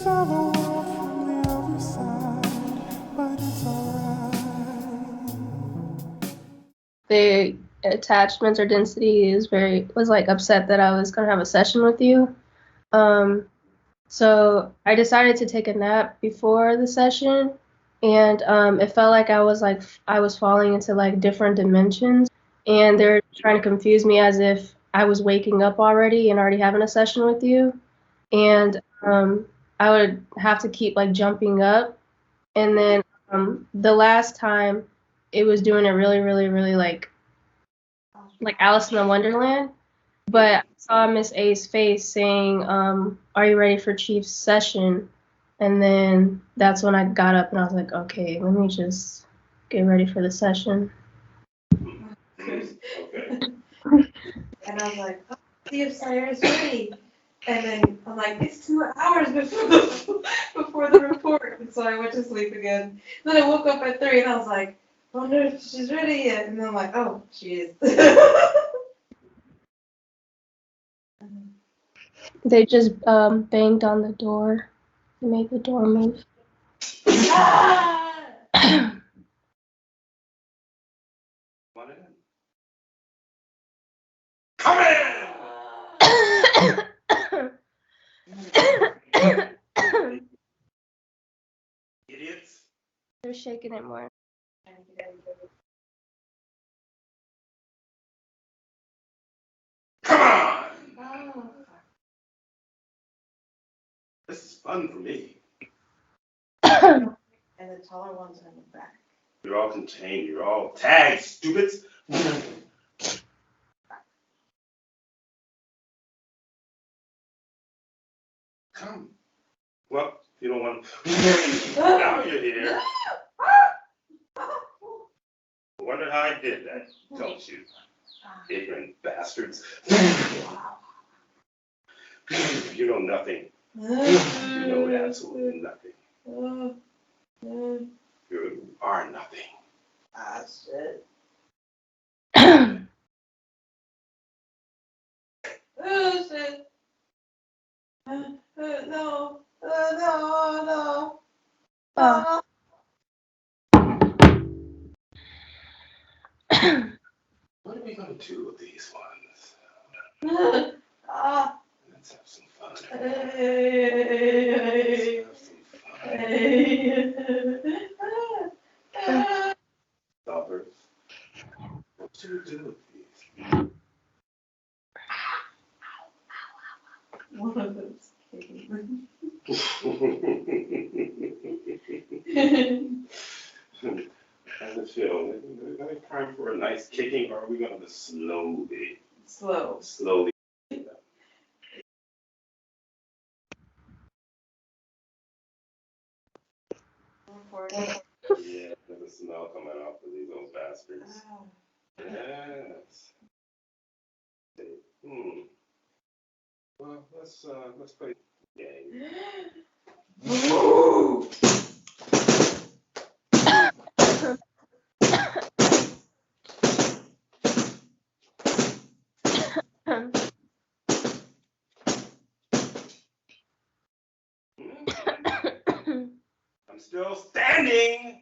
saw the world from the other side, but it's alright. The attachments or density was like upset that I was gonna have a session with you. So I decided to take a nap before the session, and it felt like I was falling into like different dimensions, and they're trying to confuse me as if I was waking up already and already having a session with you, and I would have to keep like jumping up, and then the last time it was doing it really, really, really like Alice in the Wonderland. But I saw Miss A's face saying, "Are you ready for Chief's session?" And then that's when I got up and I was like, "Okay, let me just get ready for the session." Okay. And I was like, oh, see if Saiyr is ready. And then I'm like, it's 2 hours before the report. And so I went to sleep again. Then I woke up at 3 and I was like, I wonder if she's ready yet. And then I'm like, oh, she is. They just banged on the door. They made the door move. Come in! Idiots. They're shaking it more. Come on! Oh. This is fun for me. And the taller ones are in the back. You're all contained. You're all tagged, stupids. Come. Well, if you don't want to. Now you're here. Wonder how I did that, don't you? Ignorant bastards. You know nothing. You know absolutely nothing. You are nothing. Ah, shit. Oh, shit. No. No. What are we going to do with these ones? Let's have some fun. Stoppers. What should we do with these? One of them's kicking. How's it feel? Are we time for a nice kicking, or are we going to slowly? Yeah, there's a smell coming off of these old bastards. Yes. Well, let's play the game. I'm still standing.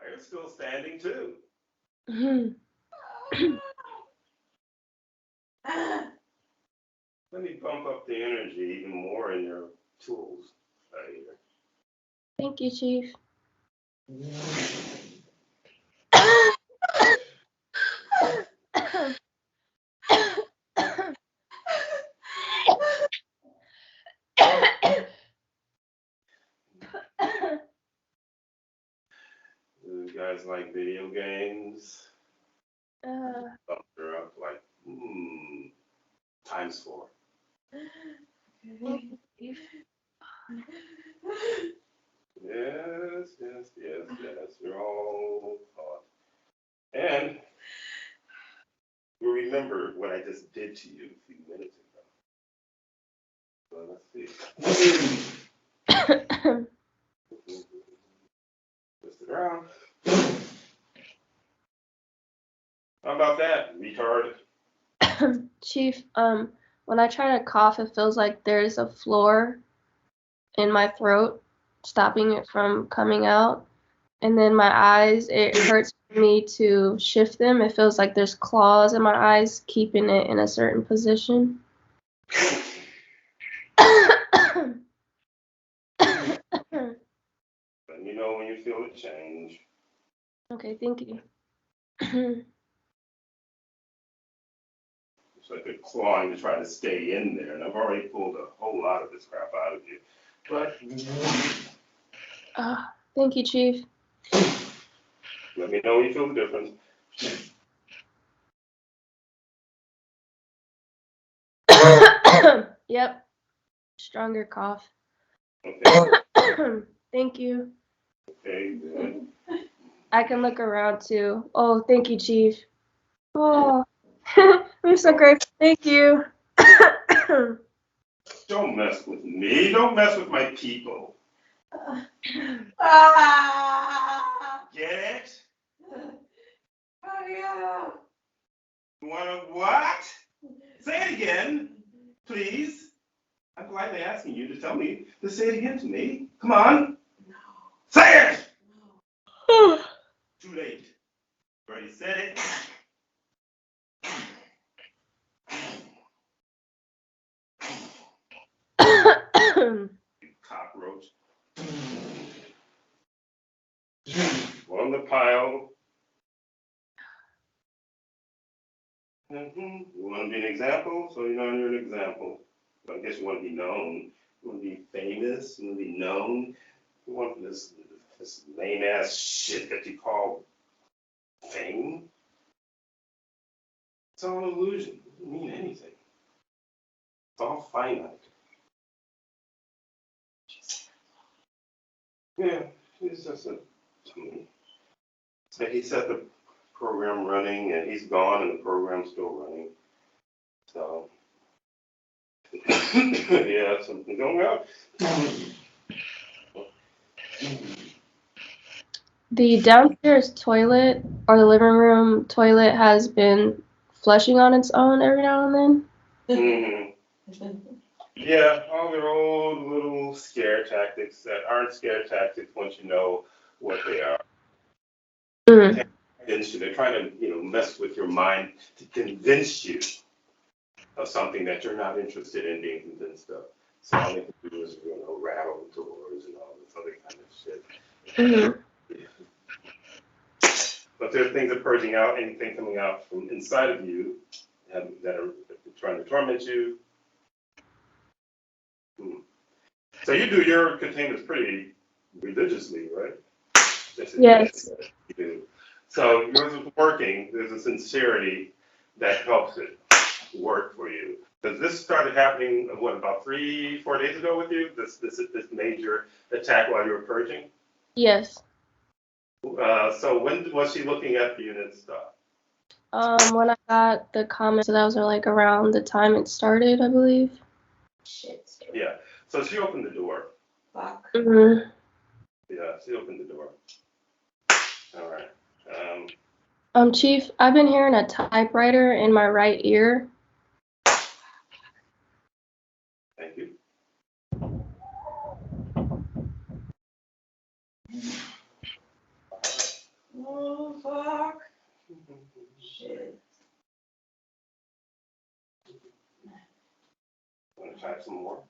You're still standing too. Let me bump up the energy even more in your tools. Thank you, Chief. Do you guys like video games? Bump her up like times 4. Yes. You're all caught. And you remember what I just did to you a few minutes ago. So let's see. Twist it around. How about that, retard? Chief, when I try to cough, it feels like there's a floor in my throat, stopping it from coming out. And then my eyes, it hurts me to shift them. It feels like there's claws in my eyes, keeping it in a certain position. Let me know when you feel it change. Okay, thank you. It's like they're clawing to try to stay in there, and I've already pulled a whole lot of this crap out of you. But Thank you, Chief. let me know when you feel the difference. Yep. Stronger cough. Okay. Thank you. Okay, good. I can look around too. Oh, thank you, Chief. Oh, I'm so grateful. Thank you. Don't mess with me. Don't mess with my people. Get it? You wanna what? Say it again, please. I'm politely asking you to tell me to say it again to me. Come on. Say it! Too late. You already said it. You cockroach. On the pile. You want to be an example? So you know you're an example. I guess you want to be known. You want to be famous. You want to be known. You want this lame ass shit that you call fame. It's all an illusion. It doesn't mean anything. It's all finite. Yeah, he's just a. So he set the program running, and he's gone, and the program's still running. So, yeah, something going on. The downstairs toilet or the living room toilet has been flushing on its own every now and then. Yeah, all their old little scare tactics that aren't scare tactics once you know what they are. They're trying to, mess with your mind to convince you of something that you're not interested in being convinced of. So all they can do is, rattle doors and all this other kind of shit. But there are things that are purging out, anything coming out from inside of you that are trying to torment you. So you do your containments pretty religiously, right? Yes. You do. So yours is working. There's a sincerity that helps it work for you. Because this started happening, about 3-4 days ago with you? This major attack while you were purging? Yes. So when was she looking at the unit stuff? When I got the comments, so that was like around the time it started, I believe. Shit. Yeah. So she opened the door. Fuck. Yeah, she opened the door. All right. Chief, I've been hearing a typewriter in my right ear. Thank you. Oh, fuck. Shit. Want to try some more?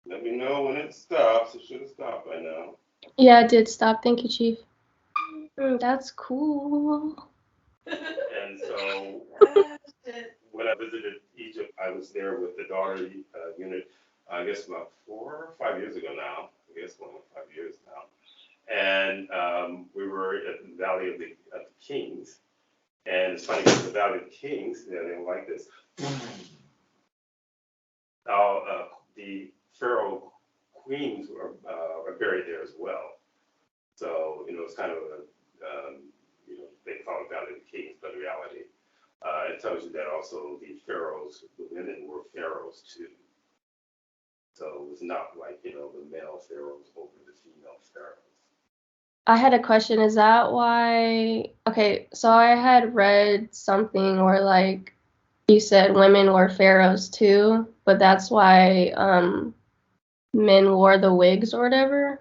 Let me know when it stops. It should have stopped by now. Yeah, it did stop. Thank you, Chief. That's cool. And so when I visited Egypt, I was there with the daughter unit, I guess about 4 or 5 years ago now. I guess going on 5 years now. And we were at the Valley of the Kings. And it's funny because the Valley of the Kings, they don't like this. The pharaoh queens are buried there as well. So, it's kind of they call it Valley of the Kings, but in reality, it tells you that also the pharaohs, the women were pharaohs too. So it was not like, the male pharaohs over the female pharaohs. I had a question. Is that why? Okay, so I had read something where like you said women were pharaohs too, but that's why men wore the wigs or whatever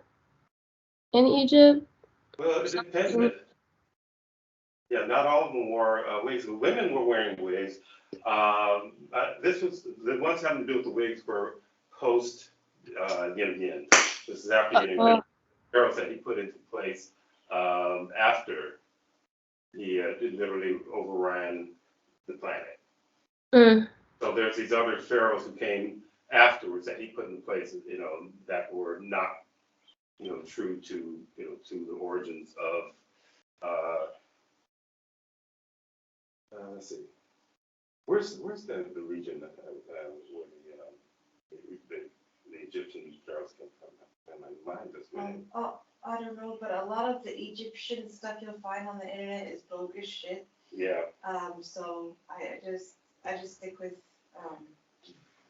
in Egypt. Well, it depends. Yeah, not all of them wore wigs. The women were wearing wigs. This was the ones having to do with the wigs were post Yin. This is after Yin pharaohs that he put into place after he literally overran the planet. Mm. So there's these other pharaohs who came afterwards that he put in place, that were not, true to, to the origins of. Let's see. Where's the region where the Egyptian pharaohs came from? And my mind is winning. I don't know, but a lot of the Egyptian stuff you'll find on the internet is bogus shit. Yeah. So I just stick with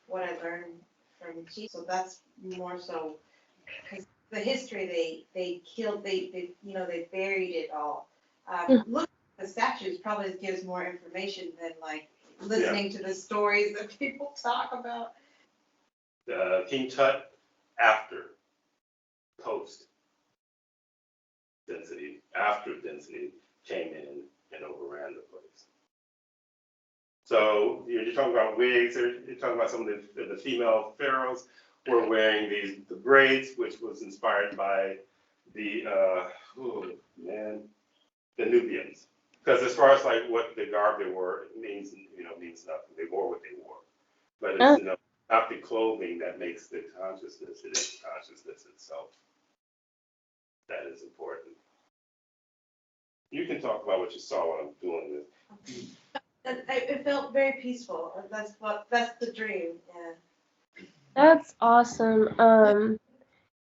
what I learned from Chief. So that's more so because the history they killed they buried it all. Look at the statues probably gives more information than like listening to the stories that people talk about. King Tut after post density, after density came in and overran the place. So you're talking about wigs, you're talking about some of the female pharaohs were wearing the braids, which was inspired by the Nubians. Because as far as like what the garb they wore, it means nothing. They wore what they wore. But it's not the clothing that makes the consciousness, it is the consciousness itself. That is important. You can talk about what you saw while I'm doing this. It felt very peaceful. That's the dream. Yeah. That's awesome.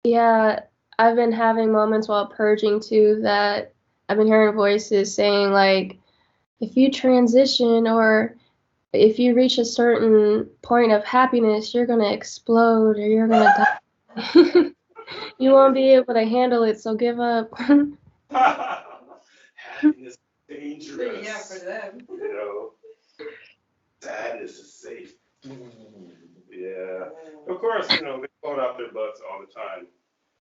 Yeah, I've been having moments while purging too that I've been hearing voices saying like, if you transition or if you reach a certain point of happiness, you're gonna explode or you're gonna die. You won't be able to handle it, so give up. Happiness is dangerous. Yeah, for them. Sadness is safe. Yeah. Of course, they float out their butts all the time.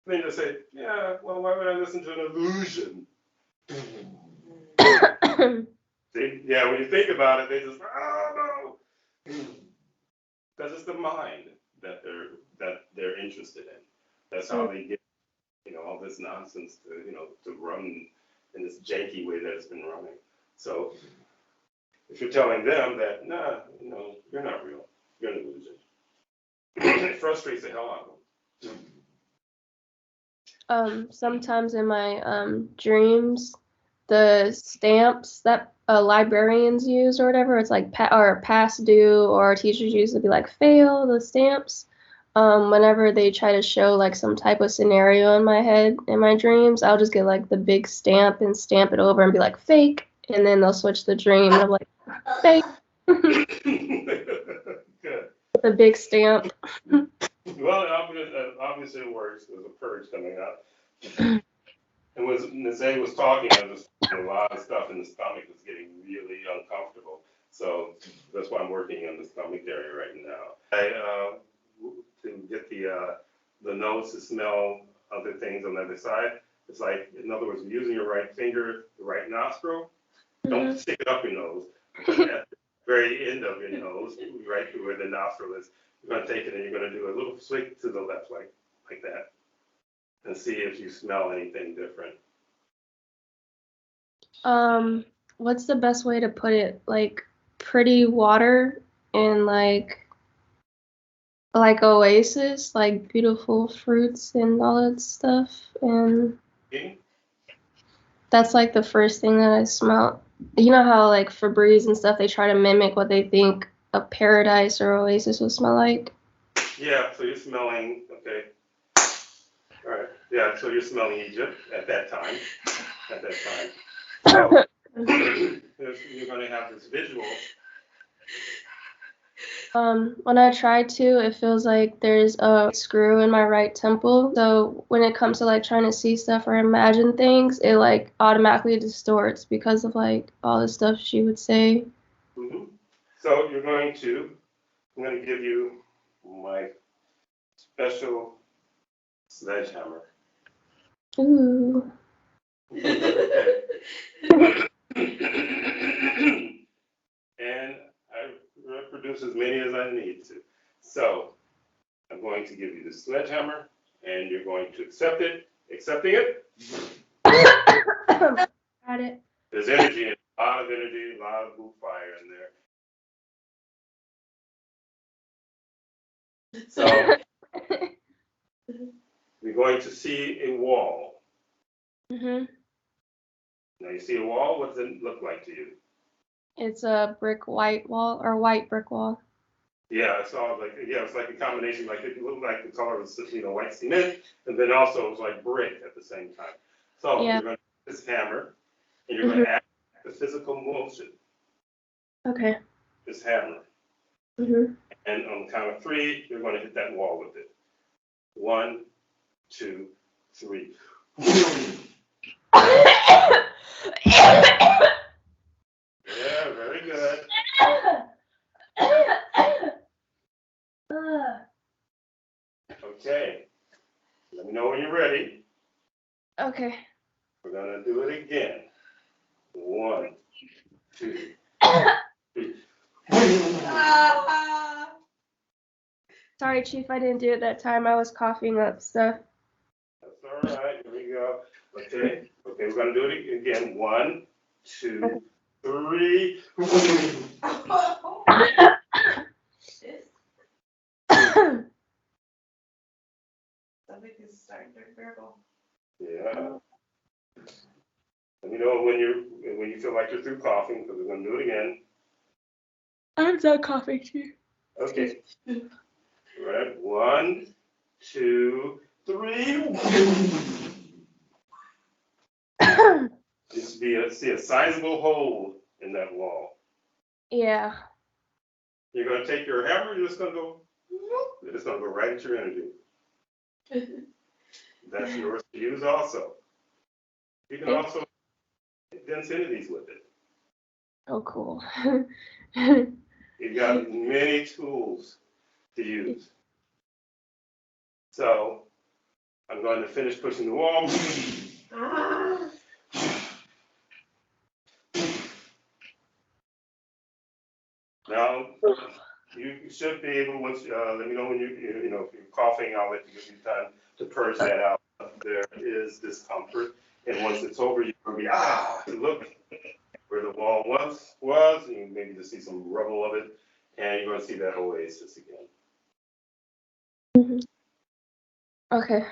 They just say, yeah, well, why would I listen to an illusion? When you think about it, they just, oh no. Because it's the mind that they're interested in. That's how they get, all this nonsense to run in this janky way that it's been running. So if you're telling them that, nah, you're not real, you're an illusion, it frustrates the hell out of them. Sometimes in my dreams, the stamps that librarians use or whatever, it's like past due, or teachers use to be like fail the stamps. Whenever they try to show like some type of scenario in my head in my dreams, I'll just get like the big stamp and stamp it over and be like fake, and then they'll switch the dream and I'm like fake. Good. The big stamp. Well, obviously it works. There's a purge coming up. And when NSTHA was talking, I was a lot of stuff in the stomach was getting really uncomfortable. So that's why I'm working on the stomach area right now. To get the nose to smell other things on the other side. It's like, in other words, using your right finger, the right nostril. Don't stick it up your nose. At the very end of your nose, right where the nostril is, you're going to take it and you're going to do a little swing to the left, like that, and see if you smell anything different. What's the best way to put it? Like pretty water and like oasis, like beautiful fruits and all that stuff, and that's like the first thing that I smell. You know how like Febreze and stuff, they try to mimic what they think a paradise or oasis would smell like? Yeah, so you're smelling, okay. All right. Yeah, so you're smelling Egypt at that time. So you're going to have this visual. When I try to, it feels like there's a screw in my right temple. So when it comes to like trying to see stuff or imagine things, it like automatically distorts because of like all the stuff she would say. Mm-hmm. So I'm going to give you my special sledgehammer. Ooh. And I reproduce as many as I need to. So I'm going to give you the sledgehammer, and you're going to accept it. Accepting it? Got it. There's energy, a lot of energy, a lot of blue fire in there. So we're going to see a wall. Mm-hmm. Now you see a wall. What does it look like to you? It's a white brick wall. Yeah, I saw it's like a combination, like it looked like the color of white cement, and then also it was like brick at the same time. So Yeah. you're going to take this hammer, and you're going to act the physical motion. Okay. This hammer. Mm-hmm. And on the count of 3, you're going to hit that wall with it. 1, 2, 3. Yeah, very good. Okay. Let me know when you're ready. Okay. We're going to do it again. 1, 2, 3. Sorry, Chief, I didn't do it that time. I was coughing up stuff. That's all right. Here we go. Okay, we're going to do it again. 1, 2, 3. Stomach is starting to gurgle. Yeah. Let me know when you feel like you're through coughing, because we're going to do it again. I'm done coughing, Chief. Okay. Right. 1, 2, 3. Just see a sizable hole in that wall. Yeah. You're going to take your hammer, you're just going to go, it's going to go right at your energy. That's yours to use also. You can also densinities with it. Oh, cool. You've got many tools to use. So I'm going to finish pushing the wall. Now, you should be able, once, let me know when if you're coughing, I'll let you give you time to purge that out. There is discomfort, and once it's over, you're going to be, look where the wall once was, and maybe to see some rubble of it, and you're going to see that oasis again. Okay.